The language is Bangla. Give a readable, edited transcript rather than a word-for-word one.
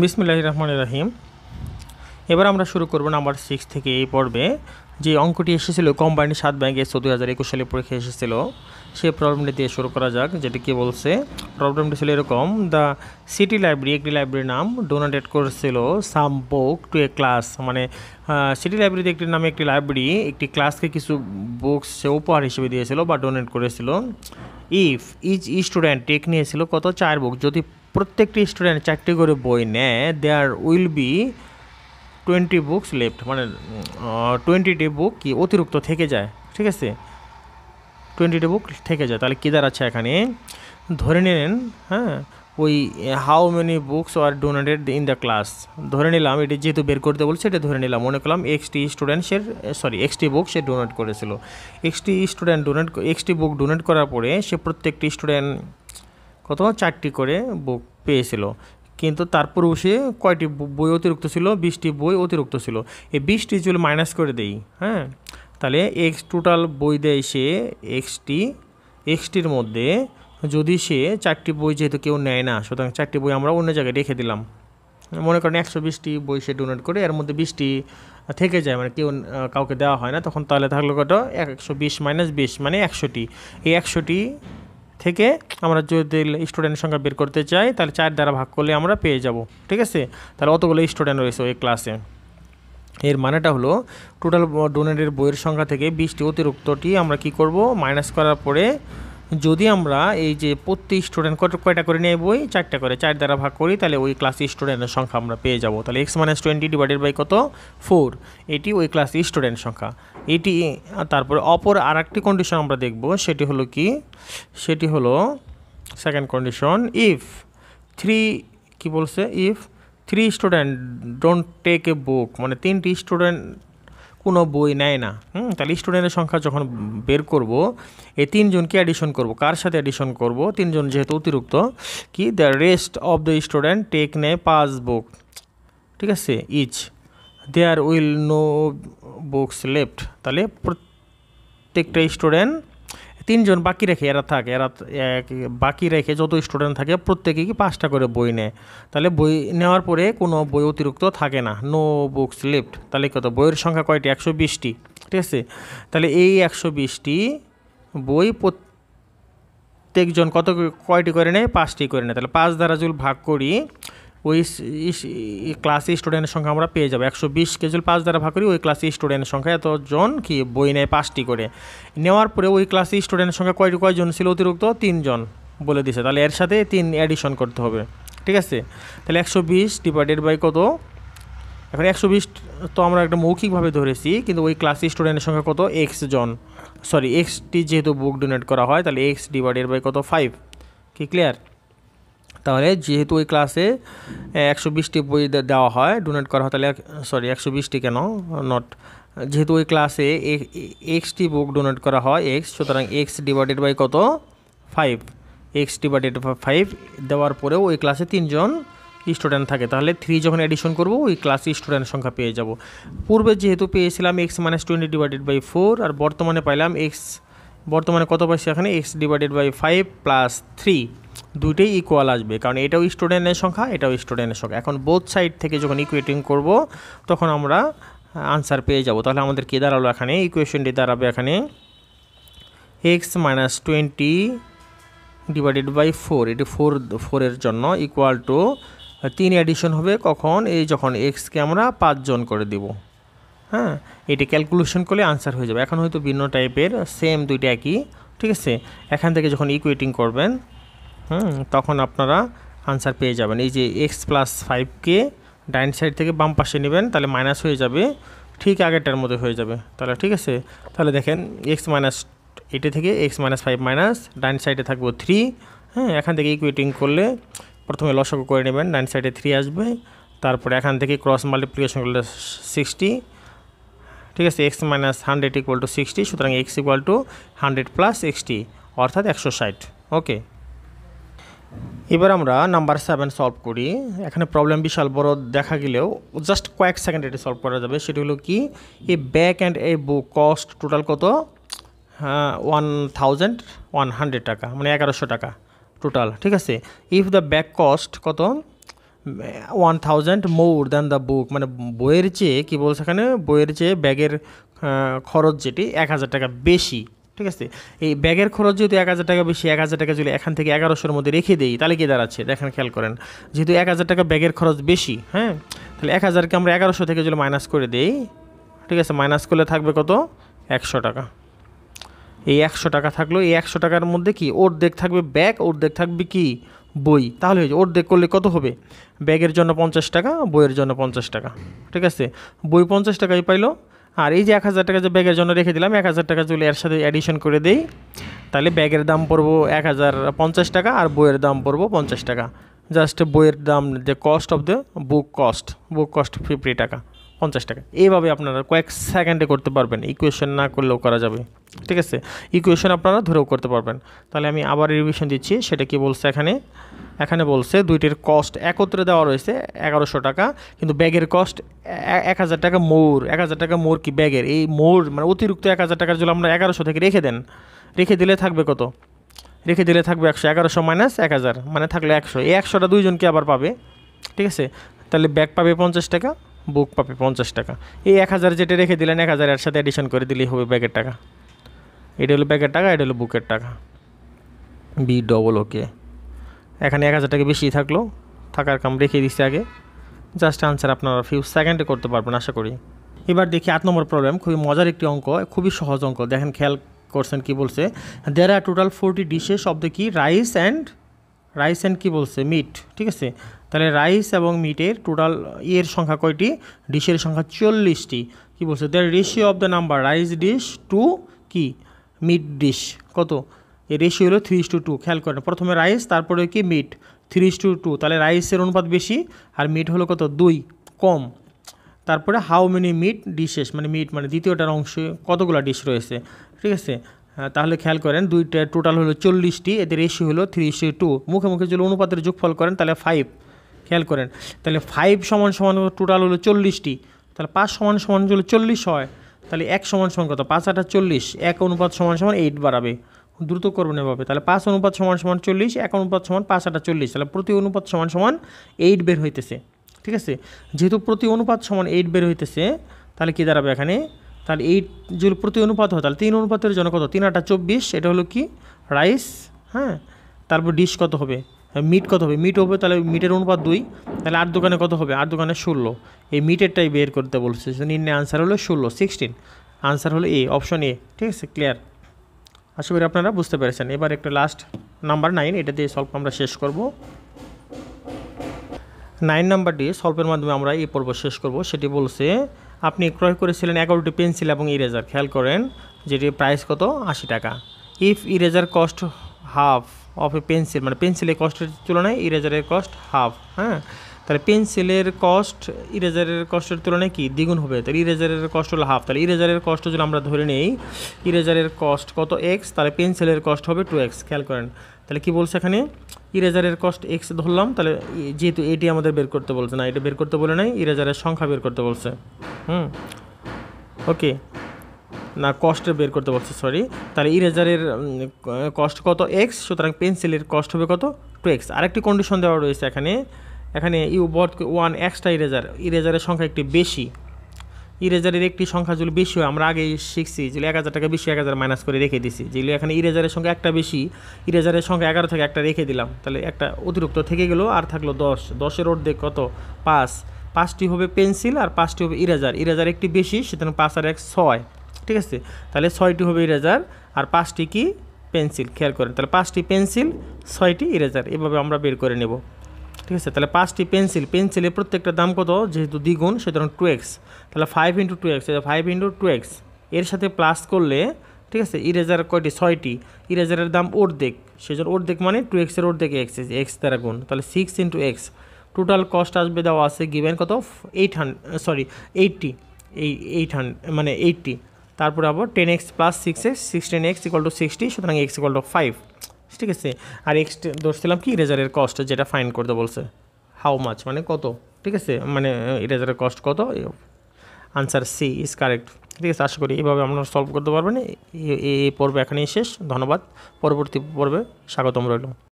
বিসমিল্লাহির রহমানির রহিম। এবার আমরা শুরু করব নাম্বার 6 থেকে। এই পর্বে যে অঙ্কটি এসেছিল কোম্পানি 7 ব্যাংকে 2021 সালে পরীক্ষা এসেছিল, সেই প্রবলেমটি দিয়ে শুরু করা যাক। যেটি কি বলছে, প্রবলেমটি ছিল এরকম: দ্য সিটি লাইব্রেরি, একটি লাইব্রেরির নাম, ডোনেটেড করেছিল সাম বুক টু এ ক্লাস। মানে সিটি লাইব্রেরিতে একটি নামে একটি লাইব্রেরি একটি ক্লাসকে কিছু বুকস সে উপহার হিসেবে দিয়েছিল বা ডোনেট করেছিল। ইফ ইচ স্টুডেন্ট টেক নিয়েছিল কত, 4 বুক। যদি প্রত্যেকটি স্টুডেন্ট 4টি করে বই নেয়, there will be 20 books left. মানে 20টি বুক কি অতিরিক্ত থেকে যায়, ঠিক আছে, 20টি বুক থেকে যায়। তাহলে কী দাঁড়াচ্ছে এখানে, ধরে নিলেন, হ্যাঁ, ওই how many books are donated in the class. ধরে নিলাম, এটি যেহেতু বের করতে বলছে এটা ধরে নিলাম, মনে করলাম এক্সটি বুক সে ডোনেট করেছিল। এক্সটি বুক ডোনেট করার পরে সে প্রত্যেকটি স্টুডেন্ট কত, 4টি করে বুক পেয়েছিল। কিন্তু তারপরেও সে কয়টি বই অতিরিক্ত ছিল, 20টি বই অতিরিক্ত ছিল। এই 20টি যদি মাইনাস করে দেই, হ্যাঁ, তাহলে টোটাল বই দেয় সে এক্সটির মধ্যে। যদি সে 4টি বই যেহেতু কেউ নেয় না, সুতরাং 4টি বই আমরা অন্য জায়গায় রেখে দিলাম। মনে করেন 120টি বই সে ডোনেট করে, এর মধ্যে 20টি থেকে যায়, মানে কাউকে দেওয়া হয় না, তখন তাহলে থাকলো কত, 120 মাইনাস 20 মানে 100টি। এই 100টি থেকে আমরা যদি স্টুডেন্ট সংখ্যা বের করতে চাই, তাহলে 4 দ্বারা ভাগ করলে আমরা পেয়ে যাব, ঠিক আছে। তাহলে অতগুলো স্টুডেন্ট রয়েছে ওই ক্লাসে। এর মানেটা হলো টোটাল ডোনেটের বইয়ের সংখ্যা থেকে 20টি অতিরিক্তটি আমরা কি করব, মাইনাস করার পরে যদি আমরা এই যে প্রতি স্টুডেন্ট কয়টা করে নেয় বই, 4টা করে, 4 দ্বারা ভাগ করি, তাহলে ওই ক্লাসে স্টুডেন্টের সংখ্যা আমরা পেয়ে যাব। তাহলে x-20 ডিভাইডেড বাই কত, 4, এটি ওই ক্লাসে স্টুডেন্ট সংখ্যা এটি। তারপরে অপর আর একটি কন্ডিশন আমরা দেখব, সেটি হলো কি, সেটি হলো second condition, if 3 student don't take a book, মানে 3টি স্টুডেন্ট কোনো বই নেয় না। তাহলে স্টুডেন্টের সংখ্যা যখন বের করব, এই 3 জনকে অ্যাডিশন করব। কার সাথে অ্যাডিশন করব, 3 জন যেহেতু অতিরিক্ত, কি, the rest of the student take নেয় 5 বুক, ঠিক আছে, each, there will no books left. তাহলে প্রত্যেকটা স্টুডেন্ট 3 জন বাকি রেখে বাকি রেখে যত স্টুডেন্ট থাকে প্রত্যেকেই কি 5টা করে বই নেয়। তাহলে বই নেওয়ার পরে কোনো বই অতিরিক্ত থাকে না, নো বুকস লেফট। তাহলে কত, বইয়ের সংখ্যা কয়টি, 120টি, ঠিক আছে। তাহলে এই 120টি বই প্রত্যেকজন কয়টি করে নেয়, 5টি করে নেয়। তাহলে 5 দ্বারা যদি ভাগ করি, ওই ক্লাসে স্টুডেন্টের সংখ্যা আমরা পেয়ে যাবো 120কে যদি 5 দ্বারা ভাগ করি, ওই ক্লাসে স্টুডেন্টের সংখ্যা এতজন কি বই নেয় 5টি করে। নেওয়ার পরে ওই ক্লাসে স্টুডেন্টের সংখ্যা কয়জন ছিল অতিরিক্ত, 3 জন বলে দিছে। তাহলে এর সাথে 3 অ্যাডিশন করতে হবে, ঠিক আছে। তাহলে 120 ডিভাইডেড বাই কত, এখন 120 তো আমরা একটা মৌখিকভাবে ধরেছি, কিন্তু ওই ক্লাসে স্টুডেন্টের সংখ্যা কত, এক্সটি যেহেতু বুক ডোনেট করা হয়, তাহলে এক্স ডিভাইডেড বাই কত, 5। কি ক্লিয়ার? তাহলে যেহেতু ওই ক্লাসে 120টি বই দেওয়া হয়, ডোনেট করা হয়, তাহলে 120টি কেন, যেহেতু ওই ক্লাসে এক্সটি বুক ডোনেট করা হয় এক্স, সুতরাং এক্স ডিভাইডেড বাই কত, 5। এক্স ডিভাইডেড বাই 5 দেওয়ার পরেও ওই ক্লাসে 3 জন স্টুডেন্ট থাকে। তাহলে 3 যখন এডিশন করব, ওই ক্লাসে স্টুডেন্ট সংখ্যা পেয়ে যাব। পূর্বে যেহেতু পেয়েছিলাম x-20 ডিভাইডেড বাই 4, আর বর্তমানে পাইলাম বর্তমানে কত পাইছি এখানে, x ডিভাইডেড বাই 5 প্লাস 3, দুইটাই ইকুয়াল আসবে, কারণ এটাও স্টুডেন্টের সংখ্যা, এটাও স্টুডেন্টের সংখ্যা। এখন বোথ সাইড থেকে যখন ইকুয়েটিং করব, তখন আমরা আনসার পেয়ে যাব। তাহলে আমাদের কী দাঁড়ালো এখানে, ইকুয়েশনটি দাঁড়াবে এখানে x-20 ডিভাইডেড বাই 4, এটি 4-এর জন্য ইকুয়াল টু 3 অ্যাডিশন হবে কখন, এই যখন এক্সকে আমরা 5 জন করে দিব, হ্যাঁ, এটি ক্যালকুলেশন করলে আনসার হয়ে যাবে। এখন হয়তো ভিন্ন টাইপের, সেম দুইটা একই, ঠিক আছে। এখান থেকে যখন ইকুয়েটিং করবেন, তখন আপনারা আনসার পেয়ে যাবেন। এই যে x+5কে ডাইন সাইড থেকে বাম পাশে নেবেন, তাহলে মাইনাস হয়ে যাবে, ঠিক আগেরটার মধ্যে হয়ে যাবে। তাহলে ঠিক আছে, তাহলে দেখেন এটা থেকে x-5 মাইনাস, ডাইন সাইডে থাকবে 3, হ্যাঁ, এখান থেকে ইকুয়েটিং করলে প্রথমে লসাগু করে নেবেন, ডাইন সাইডে 3 আসবে, তারপরে এখান থেকে ক্রস মাল্টিপ্লিকেশন করলে 60, ঠিক আছে, x-100 ইকুয়াল টু 60, সুতরাং x ইকুয়াল টু 100 প্লাস 60 অর্থাৎ 160। ওকে, এবার আমরা নাম্বার 7 সলভ করি। এখানে প্রবলেম বিশাল বড় দেখা গেলেও জাস্ট কয়েক সেকেন্ড এটি সলভ করা যাবে। সেটি হলো কি, a bag and a book cost total কত, 1100 টাকা, মানে 1100 টাকা টোটাল, ঠিক আছে। ইফ দ্য ব্যাগ কস্ট কত, 1000 মোর দ্যান দ্য বুক, মানে বইয়ের চেয়ে কী বলছে এখানে, বইয়ের চেয়ে ব্যাগের খরচ যেটি 1000 টাকা বেশি। ঠিক আছে, এই ব্যাগের খরচ যেহেতু 1000 টাকা বেশি, 1000 টাকা যদি এখান থেকে 1100-র মধ্যে রেখে দেই তাহলে কি দাঁড়াচ্ছে দেখেন, খেয়াল করেন, যেহেতু 1000 টাকা ব্যাগের খরচ বেশি, হ্যাঁ, তাহলে 1000কে আমরা 1100 থেকে যদি মাইনাস করে দেই, ঠিক আছে, মাইনাস করলে থাকবে কত, 100 টাকা। এই 100 টাকা থাকলো, এই 100 টাকার মধ্যে কি অর্ধেক থাকবে ব্যাগ, অর্ধেক থাকবে কি বই, তাহলে অর্ধেক করলে কত হবে, ব্যাগের জন্য 50 টাকা, বইয়ের জন্য 50 টাকা। ঠিক আছে, বই 50 টাকাই পাইলো, আর এই যে 1000 টাকা যে ব্যাগের জন্য রেখে দিলাম, 1000 টাকা যদি এর সাথে অ্যাডিশন করে দেই তাহলে ব্যাগের দাম পড়বো 1050 টাকা আর বইয়ের দাম পড়বো 50 টাকা। জাস্ট বইয়ের দাম, যে cost of the book cost 50 টাকা, 50 টাকা। এইভাবে আপনারা কয়েক সেকেন্ডে করতে পারবেন, ইকুয়েশন না করলেও করা যাবে। ঠিক আছে, ইকুয়েশন আপনারা ধরেও করতে পারবেন। তাহলে আমি আবার রিভিশন দিচ্ছি, সেটা কি বলছে এখানে বলছে দুইটির কস্ট একত্রে দেওয়া রয়েছে 1100 টাকা, কিন্তু ব্যাগের কস্ট 1000 টাকা মোর। 1000 টাকা মোর কি ব্যাগের, এই মোর মানে অতিরিক্ত 1000 টাকার জন্য আমরা 1100 থেকে রেখে দেন, রেখে দিলে থাকবে কত, রেখে দিলে থাকবে 100, 1100 মাইনাস 1000 মানে থাকলো 100। এই 100টা দুইজনকে আবার পাবে। ঠিক আছে, তাহলে ব্যাগ পাবে 50 টাকা, বুক পাবে 50 টাকা। এই 1000 যেটা রেখে দিলেন 1000 এর সাথে অ্যাডিশন করে দিলেই হবে ব্যাগের টাকা। এটা হলো ব্যাগের টাকা, এটা হলো বুকের টাকা, BOOK। এখানে 1000 টাকা বেশি থাকলো, থাকার কাম রেখে দিচ্ছে আগে। জাস্ট আনসার আপনারা ফিউ সেকেন্ডে করতে পারবেন আশা করি। এবার দেখি 8 নম্বর প্রবলেম, খুবই মজার একটি অঙ্ক, খুবই সহজ অঙ্ক। দেখেন খেয়াল করছেন কি বলছে, দেয়ার আর টোটাল 40 ডিশেস অফ দ্য কি রাইস অ্যান্ড কি বলছে মিট। ঠিক আছে, তাহলে রাইস এবং মিটের টোটাল এর সংখ্যা কয়টি, ডিশের সংখ্যা 40টি। কি বলছে, their ratio of the number rice dish to কি মিট ডিশ কত, এই রেশিও হলো 3:2। খেয়াল করেন, প্রথমে রাইস, তারপরে কি মিট, 3:2। তাহলে রাইসের অনুপাত বেশি আর মিট হলো কত, 2 কম। তারপরে হাউ মেনি মিট ডিশেস, মানে মিট মানে দ্বিতীয়টার অংশে কতগুলো ডিশ রয়েছে। ঠিক আছে, তাহলে খেয়াল করেন দুইটা টোটাল হলো 40টি, এদের রেশিও হলো 3:2। মুখে মুখে যদি অনুপাতের যোগফল করেন তাহলে 5। খেয়াল করেন, তাহলে 5 সমান টোটাল হলো 40টি, তাহলে 5 সমান যদি 40 হয় তাহলে 1 সমান কত, 5 8 40, 1 অনুপাত সমান 8 বাড়াবে, দ্রুত করবেন এভাবে। তাহলে 5 অনুপাত সমান 40, 1 অনুপাত সমান 5 8 40, তাহলে প্রতি অনুপাত সমান 8 বের হইতেছে। ঠিক আছে, যেহেতু প্রতি অনুপাত সমান 8 বের হইতেছে, তাহলে কী দাঁড়াবে এখানে, তাহলে 8 যদি প্রতি অনুপাত হয় তাহলে 3 অনুপাতের জন্য কত, 3 8 24, এটা হলো কি রাইস, হ্যাঁ। তারপর ডিশ কত হবে, মিট কত হবে, মিট হবে, তাহলে মিটের অনুপাত 2, তাহলে 8 দোকানে কত হবে, 8 দোকানে 16। এই মিটেরটাই বের করতে বলছে, নির্ণয় আনসার হলো 16। আনসার হলো এ, অপশন এ। ঠিক আছে, ক্লিয়ার, আশা করি আপনারা বুঝতে পেরেছেন। এবার একটা লাস্ট নাম্বার 9, এটা দিয়ে সলভ আমরা শেষ করব। 9 নাম্বার দিয়ে সলভের মাধ্যমে আমরা এই পর্ব শেষ করব। সেটি বলছে আপনি ক্রয় করেছিলেন 11টি পেন্সিল এবং ইরেজার। খেয়াল করেন যেটি প্রাইস কত, 80 টাকা। If eraser cost half of a pencil, মানে পেন্সিলের কস্টের তুলনায় ইরেজারের কস্ট হাফ, হ্যাঁ। তাহলে পেন্সিলের কস্ট ইরেজারের কস্টের তুলনায় কি দ্বিগুণ হবে, তাহলে ইরেজারের কস্ট হলো হাফ। তাহলে ইরেজারের কস্ট যদি আমরা ধরে নেই ইরেজারের কস্ট কত এক্স, তাহলে পেন্সিলের কস্ট হবে 2x। খেয়াল করেন, তাহলে কি বলছে এখানে, ইরেজারের কস্ট এক্স ধরলাম, তাহলে যেহেতু এটি আমাদের বের করতে বলছে না, এটা বের করতে বলে নাই, ইরেজারের সংখ্যা বের করতে বলছে। ওকে, না কস্টের বের করতে বলছে, সরি। তাহলে ইরেজারের কস্ট কত এক্স, সুতরাং পেন্সিলের কস্ট হবে কত, 2x। আরেকটি কন্ডিশন দেওয়া রয়েছে এখানে ইউ বট 1 এক্সট্রা ইরেজারের সংখ্যা একটি বেশি। ইরেজারের একটি সংখ্যা যদি বেশি হয়, আমরা আগেই শিখছি যে 1000 টাকা বেশি 1000 মাইনাস করে রেখে দিছি, যেগুলো এখানে ইরেজারের সংখ্যা একটা বেশি, ইরেজারের সংখ্যা 11 থেকে একটা রেখে দিলাম, তাহলে একটা অতিরিক্ত থেকে গেল, আর থাকলো 10। 10-এর অর্ধেক কত, 5। 5টি হবে পেন্সিল আর 5টি হবে ইরেজার একটি বেশি, সুতরাং 5 আর 1 6। ঠিক আছে, তাহলে 6টি হবে ইরেজার আর 5টি কি পেন্সিল। খেয়াল করেন, তাহলে 5টি পেন্সিল 6টি ইরেজার, এভাবে আমরা বের করে নেব। ঠিক আছে, তাহলে 5টি পেন্সিলের প্রত্যেকটার দাম কত, যেহেতু দ্বিগুণ সুতরাং 2x। তাহলে 5 × 2x, 5 × 2x এর সাথে প্লাস করলে, ঠিক আছে, ইরেজার কয়টি, 6টি, ইরেজারের দাম অর্ধেক, সেজন্য অর্ধেক মানে 2x এর অর্ধেক x দ্বারা গুণ, তাহলে 6 × x। টোটাল কস্ট আসবে দেওয়া আছে গিভেন কত, 800 মানে 80। তারপরে আবার 10x + 6x 16x = 60, সুতরাং x = 5। ঠিক আছে, আর এক্স ধরছিলাম কি ইরেজারের কস্ট, যেটা ফাইন্ড করতে বলছে, হাউ মাচ মানে কত। ঠিক আছে, মানে ইরেজারের কস্ট কত, আনসার সি ইজ কারেক্ট। ঠিক আছে, আশা করি এভাবে আপনারা সলভ করতে পারবেন। এই পর্ব এখানেই শেষ। ধন্যবাদ, পরবর্তী পর্বে স্বাগতম রইল।